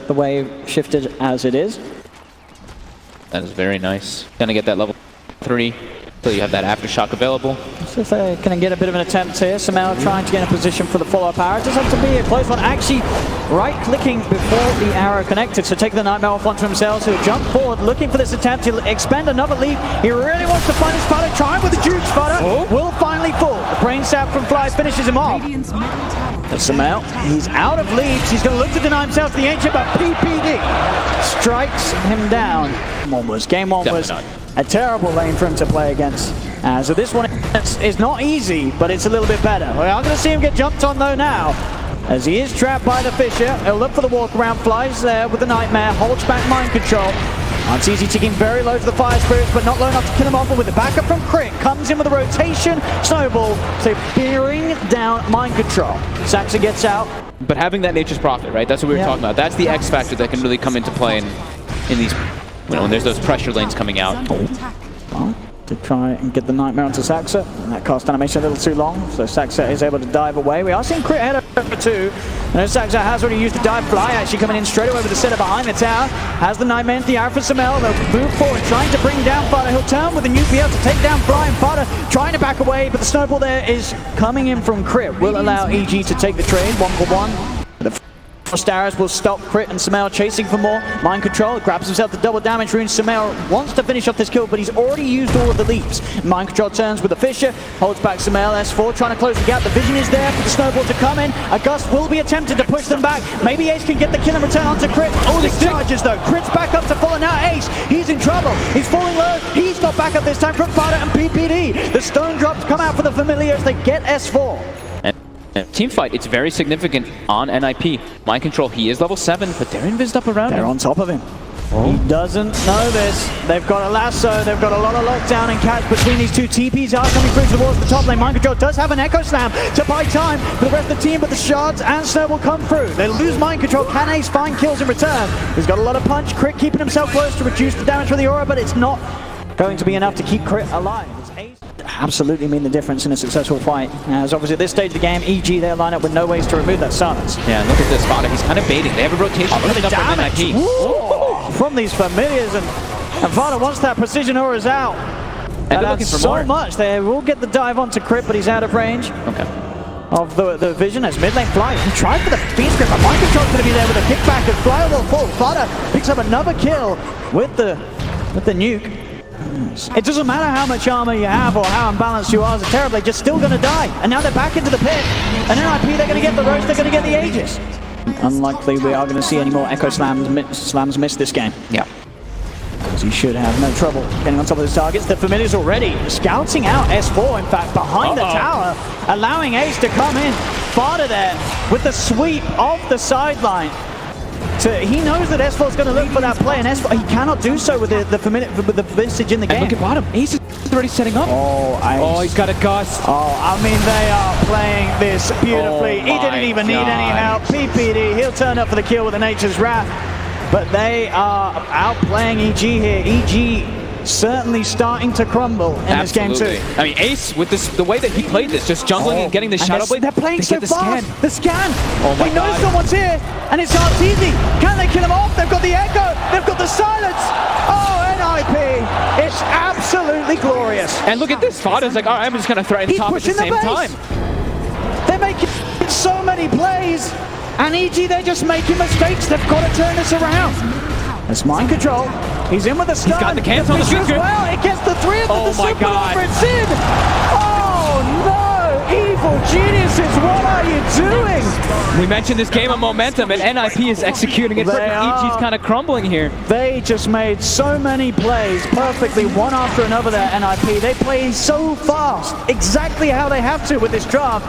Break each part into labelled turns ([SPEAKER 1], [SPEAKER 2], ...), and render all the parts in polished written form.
[SPEAKER 1] the wave shifted as it is.
[SPEAKER 2] That is very nice. Gonna get that level 3 until you have that aftershock available.
[SPEAKER 1] So if they're going to get a bit of an attempt here, Samel trying to get in a position for the follow-up arrow. It does have to be a close one. Actually, right-clicking before the arrow connected. So taking the Nightmare off onto himself. He'll jump forward, looking for this attempt. He'll expend another leap. He really wants to find his Sputter. Trying with the juke. Sputter will finally fall. The brain sap from Fly finishes him off. But Samel, he's out of leaps. He's going to look to deny himself to the ancient, but PPD strikes him down. Game one was a terrible lane for him to play against. So this one is not easy, but it's a little bit better. We are going to see him get jumped on though now, as he is trapped by the Fisher. He'll look for the walk around, flies there with the Nightmare, holds back mind control. It's easy, ticking very low to the Fire Spirits, but not low enough to kill him off. But with the backup from Crit, comes in with a rotation, Snowball to bring down mind control. Saxa gets out.
[SPEAKER 2] But having that Nature's Prophet, right? That's what we were talking about. That's the X factor that can really come into play in these, when there's those pressure lanes coming out.
[SPEAKER 1] Well, to try and get the Nightmare onto Saxa, and that cast animation a little too long, so Saxa is able to dive away. We are seeing Crit head over 2. And Saxa has already used the dive. Fly actually coming in straight away with the setter behind the tower. Has the Nightmare into the arrow for Samel. They'll move forward, trying to bring down Fada. He'll turn with the new PL to take down Fly, and Fada trying to back away, but the Snowball there is coming in from Crit. Will allow EG to take the trade, 1-for-1. Frost arrows will stop Crit and Samel chasing for more. Mind control, grabs himself the double damage rune. Samel wants to finish off this kill, but he's already used all of the leaps. Mind control turns with the Fisher, holds back Samel. S4 trying to close the gap. The vision is there for the Snowball to come in. A gust will be attempted to push them back. Maybe Ace can get the kill and return onto Crit. Oh, the charges though. Crit's back up to full, and now Ace, he's in trouble. He's falling low. He's got back up this time from Fada and PPD. The stone drops come out for the Familiar as they get S4.
[SPEAKER 2] Team fight, it's very significant on NiP. Mind control, he is level 7, but they're invised up around him.
[SPEAKER 1] They're on top of him. He doesn't know this. They've got a lasso, they've got a lot of lockdown and catch between these two. TPs are coming through towards the top lane. Mind control does have an Echo Slam to buy time for the rest of the team, but the Shards and Snow will come through. They lose mind control. Can Ace find kills in return? He's got a lot of punch. Crit keeping himself close to reduce the damage from the aura, but it's not going to be enough to keep Crit alive. Absolutely mean the difference in a successful fight. As obviously at this stage of the game, EG there line up with no ways to remove that silence.
[SPEAKER 2] Yeah, look at this Fada. He's kind of baiting. They have a rotation coming up from NiP.
[SPEAKER 1] From these Familiars, and Fada, once that precision aura is out,
[SPEAKER 2] and they're looking for
[SPEAKER 1] so
[SPEAKER 2] more.
[SPEAKER 1] much. They will get the dive onto Crit, but he's out of range. Of the vision as mid lane Fly. He tried for the Beast Grip, but mind control's going to be there with a kickback, and Fly will fall. Fada picks up another kill with the nuke. It doesn't matter how much armor you have or how unbalanced you are as a Terrorblade, you're still going to die. And now they're back into the pit. And NiP, they're going to get the roast, they're going to get the Aegis. Unlikely we are going to see any more Echo Slams miss this game.
[SPEAKER 2] Yeah.
[SPEAKER 1] Because he should have no trouble getting on top of his targets. The Familiar's already scouting out S4, in fact, behind the tower, allowing Ace to come in. Fada there with the sweep off the sideline. He knows that S4 is going to look for that play, and S4, he cannot do so with the Visage in the game.
[SPEAKER 2] And look at bottom. Ace is already setting up.
[SPEAKER 1] Oh,
[SPEAKER 2] he's got a gust.
[SPEAKER 1] I mean, they are playing this beautifully. He didn't even need any help. PPD, he'll turn up for the kill with the Nature's Wrath. But they are outplaying EG here. EG certainly starting to crumble in this game too.
[SPEAKER 2] I mean, Ace, with the way that he played this, just jungling and getting the Shadow Blade.
[SPEAKER 1] They're playing so fast. The scan.
[SPEAKER 2] Oh my
[SPEAKER 1] they know someone's here, and it's easy. Can they kill him off? They've got the Echo. They've got the silence. Oh, NiP. It's absolutely glorious.
[SPEAKER 2] And look at this. Fada's like, all right, I'm just going to threaten top at the same time.
[SPEAKER 1] They're making so many plays, and EG, they're just making mistakes. They've got to turn this around. It's mind control. He's in with the stun.
[SPEAKER 2] He's got the cancel on the
[SPEAKER 1] as well. It gets the 3 of them.
[SPEAKER 2] Oh my God.
[SPEAKER 1] It's in. Oh no! Evil geniuses, what are you doing?
[SPEAKER 2] We mentioned this game of momentum, and NiP is executing it. EG's kind of crumbling here.
[SPEAKER 1] They just made so many plays perfectly, one after another there, NiP. They play so fast, exactly how they have to with this draft.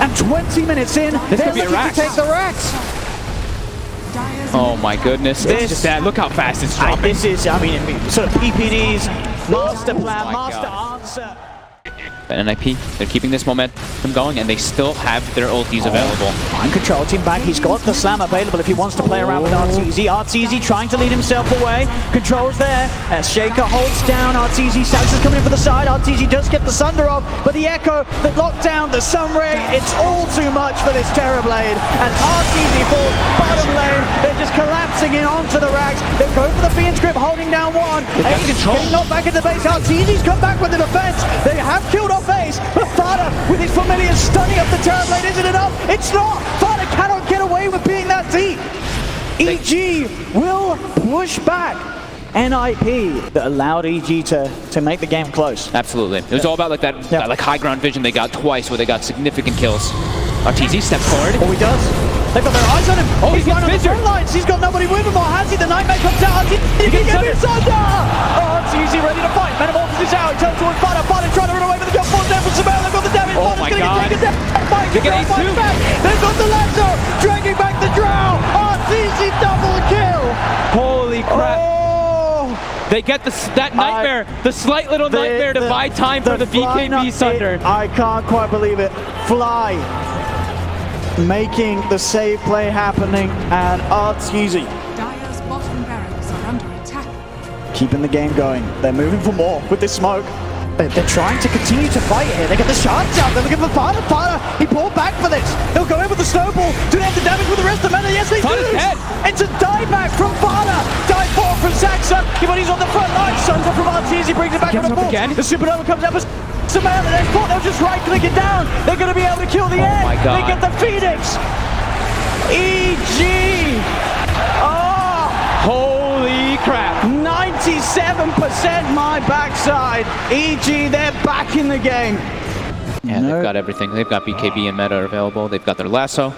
[SPEAKER 1] And 20 minutes in, they're looking to take the racks.
[SPEAKER 2] Oh my goodness. It's just that. Look how fast it's dropping.
[SPEAKER 1] This is, I mean, sort of PPD's master plan, master answer.
[SPEAKER 2] But NiP, they're keeping this momentum going, and they still have their ultis available.
[SPEAKER 1] Mind control, team back. He's got the slam available if he wants to play around with Arteezy. Arteezy trying to lead himself away. Control's there. As Shaker holds down Arteezy. Saxa's coming in for the side. Arteezy does get the Sunder off, but the Echo, the lockdown, the Sunray, it's all too much for this Terrorblade. And Arteezy falls bottom lane. They're just collapsing in onto the racks. They go for the Fiend's Grip, holding down one. Ace getting knocked back in the base. Arteezy's come back with the defense. They have killed off Ace, but Fada with his familiar stunning up the Terrorblade, isn't enough? It's not! Fada cannot get away with being that deep. EG will push back NiP that allowed EG to make the game close.
[SPEAKER 2] Absolutely. It was all about like that like high ground vision they got twice where they got significant kills. Arteezy steps forward.
[SPEAKER 1] Oh, he does. They've got their eyes on him.
[SPEAKER 2] Oh,
[SPEAKER 1] he's right on the front lines. He's got nobody with him, or has he? The Nightmare comes out. He can get his Sunder! Oh, Arteezy ready to fight. Metamorphosis is out. He turns towards Fada. Fada trying to run away with the jump force down from Samel. They've got the damage.
[SPEAKER 2] Oh my god.
[SPEAKER 1] They're getting back. They've got the lasso. Dragging back the Drow. Arteezy double kill.
[SPEAKER 2] Holy crap.
[SPEAKER 1] Oh.
[SPEAKER 2] They get that nightmare, the slight little nightmare to buy time for the BKB Sunder.
[SPEAKER 1] I can't quite believe it. Fly making the save play happening, and Arteezy
[SPEAKER 3] Dire's bottom barracks are under attack.
[SPEAKER 1] keeping the game going. They're moving for more with this smoke. They're trying to continue to fight here. They get the shards out. They're looking for Fada. Fada, he pulled back for this. He'll go in with the snowball. Do they have the damage with the rest of the mana? Yes, they
[SPEAKER 2] Fada's
[SPEAKER 1] do.
[SPEAKER 2] dead.
[SPEAKER 1] It's a die back from Fada. Die forward from Saxa. But he's on the front line. Sunder from Arteezy brings it back on the board. The Supernova comes up. Samantha, they thought they'll just right-click it down. They're going to be able to kill the egg.
[SPEAKER 2] My God.
[SPEAKER 1] They get the Phoenix. EG. Oh.
[SPEAKER 2] Holy crap.
[SPEAKER 1] 97% my backside. EG, they're back in the game.
[SPEAKER 2] Yeah, they've got everything. They've got BKB and meta available. They've got their lasso.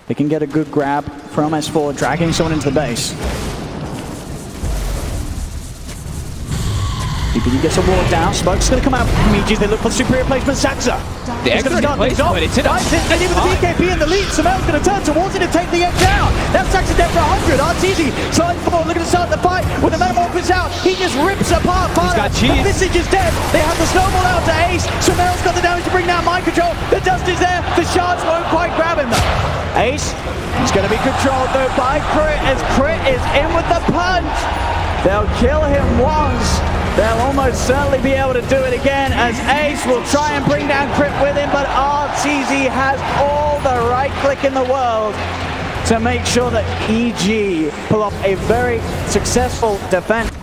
[SPEAKER 1] They can get a good grab from S4, dragging someone into the base. DPD gets a ward down. Smoke's going to come out from EG. They look for superior placement. Saxa.
[SPEAKER 2] The X is in place, but it's in us.
[SPEAKER 1] And even the BKB in the lead. Samel's going to turn towards it and take the X down. That's Saxa dead for 100. Arteezy sliding forward, looking to start the fight. With the Metamorphosis out, he just rips apart Fada.
[SPEAKER 2] He's got cheese.
[SPEAKER 1] The Visage is dead. They have the snowball out to Ace. Samel's got the damage to bring down mind control. The dust is there. The shards won't quite grab him though. Ace is going to be controlled though by Crit, as Crit is in with the punch. They'll kill him once. They'll almost certainly be able to do it again, as Ace will try and bring down Crit with him, but Arteezy has all the right click in the world to make sure that EG pull off a very successful defense.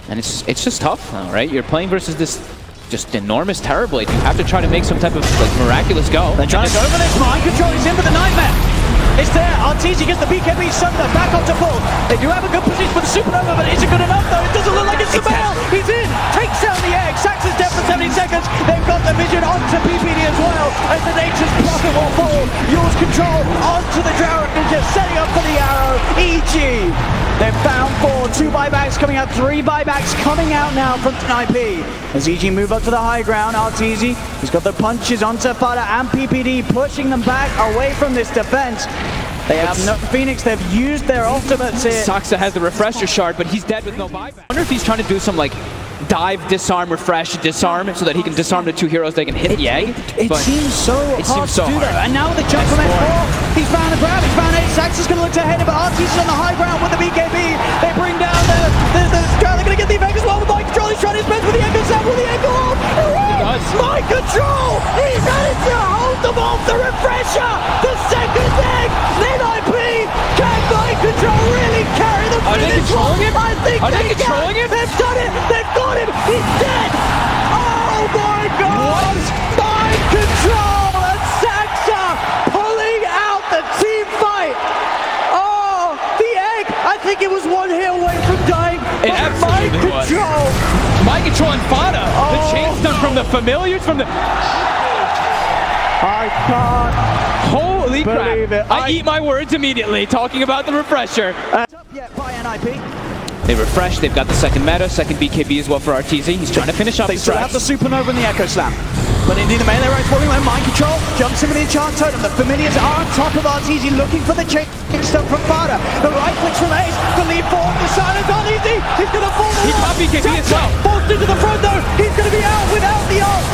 [SPEAKER 2] And it's just tough now, right? You're playing versus this just enormous Terrorblade. You have to try to make some type of like miraculous go.
[SPEAKER 1] They're trying to go for this. Mind control is in with the Nightmare. It's there. Arteezy gets the BKB Sunder back up to full. They do have a good position for the Supernova, but is it good enough though? It doesn't look like it's Samel. He's in. Takes down the egg. Saxa's dead for 70 seconds. They've got the vision onto PPD as well. As the Nature's Prophet will fall. Yours control onto the Drow Ninja, setting up for the arrow. EG. They've found 4. 2 buybacks coming out. 3 buybacks coming out now from NiP. As EG move up to the high ground, Arteezy, he's got the punches onto Fada and PPD, pushing them back away from this defense. They have no Phoenix, they've used their ultimates here.
[SPEAKER 2] Saxa has the refresher shard, but he's dead with no buyback. I wonder if he's trying to do some like dive, disarm, refresh, disarm, so that he can disarm the 2 heroes they can hit the egg.
[SPEAKER 1] It seems so hard to do that. And now with the jump from S4, he's found the grab, he's found Ace. Saxa's going to look to head him, but Arteezy's on the high ground with the BKB. They bring down the Drow, they're going to get the effect as well with mind control. He's trying his best with the Echo Sound, with the Echo off. Mind control! He's managed to hold them off the refresher! The second egg! NiP! Can mind control really carry them
[SPEAKER 2] Are they controlling him?
[SPEAKER 1] I think
[SPEAKER 2] Are they controlling him?
[SPEAKER 1] They've done it! They've got him! He's dead! Oh my god!
[SPEAKER 2] What?
[SPEAKER 1] Mind control! And Saxa pulling out the team fight! Oh, the egg! I think it was 1 hit away from dying.
[SPEAKER 2] It absolutely
[SPEAKER 1] was.
[SPEAKER 2] Mind control and Fada. The chain stun from the familiars from the...
[SPEAKER 1] I can't
[SPEAKER 2] Holy crap.
[SPEAKER 1] believe it.
[SPEAKER 2] I eat my words immediately talking about the refresher.
[SPEAKER 1] Up yet by NiP.
[SPEAKER 2] They refresh, they've got the second meta, second BKB as well for Arteezy. He's trying to finish off
[SPEAKER 1] They
[SPEAKER 2] the
[SPEAKER 1] still have
[SPEAKER 2] strats.
[SPEAKER 1] the Supernova and the Echo Slam. But indeed the melee right falling away, mind control, jumps in with the enchant totem. The familiars are on top of Arteezy, looking for the chain stuff from Fada. The right clicks from Ace, the lead forward, the silence on Arteezy. He's gonna fall.
[SPEAKER 2] He's not BKB as well.
[SPEAKER 1] Forced into the front though, he's gonna be out without the ult.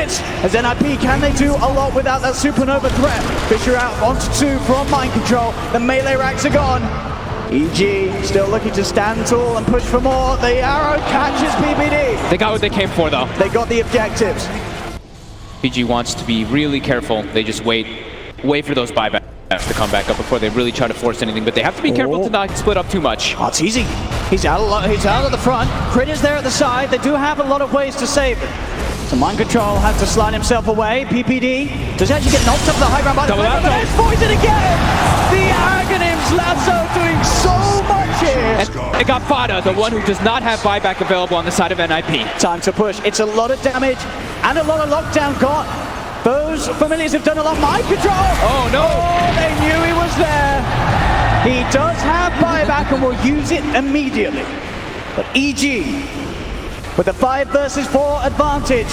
[SPEAKER 1] minutes. As NiP, can they do a lot without that supernova threat? Fisher out onto 2 from mind control. The melee racks are gone. EG still looking to stand tall and push for more. The arrow catches PPD.
[SPEAKER 2] They got what they came for, though.
[SPEAKER 1] They got the objectives.
[SPEAKER 2] PG wants to be really careful. They just wait for those buybacks to come back up before they really try to force anything. But they have to be careful to not split up too much.
[SPEAKER 1] Oh, it's easy. He's out at the front. Crit is there at the side. They do have a lot of ways to save it. So mind control has to slide himself away. PPD does he actually get knocked up the high ground by the flame, but there's poison again. The Aghanim's lasso doing so much here.
[SPEAKER 2] And they got Fada, the one who does not have buyback available on the side of NiP.
[SPEAKER 1] Time to push. It's a lot of damage and a lot of lockdown got. Those familiars have done a lot. Mind control.
[SPEAKER 2] Oh no!
[SPEAKER 1] Oh, they knew he was there. He does have buyback and will use it immediately. But EG with the 5 versus 4 advantage,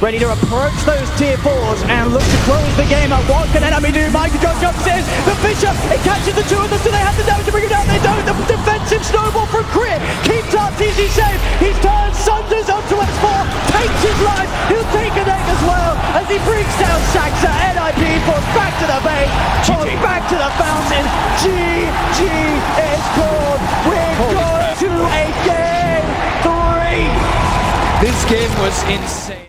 [SPEAKER 1] ready to approach those tier 4s and look to close the game up. What can NiP do? Mind control jumps in. The Fisher, it catches the 2 of them. Do they have the damage to bring it down? They don't. The defensive snowball from Crit keeps TZ safe. He's turned Sunders onto S4, takes his life. He'll take an egg as well as he brings down Saxa. NiP falls back to the base, falls back to the fountain. GG is called. We're going to a game 3.
[SPEAKER 2] This game was insane.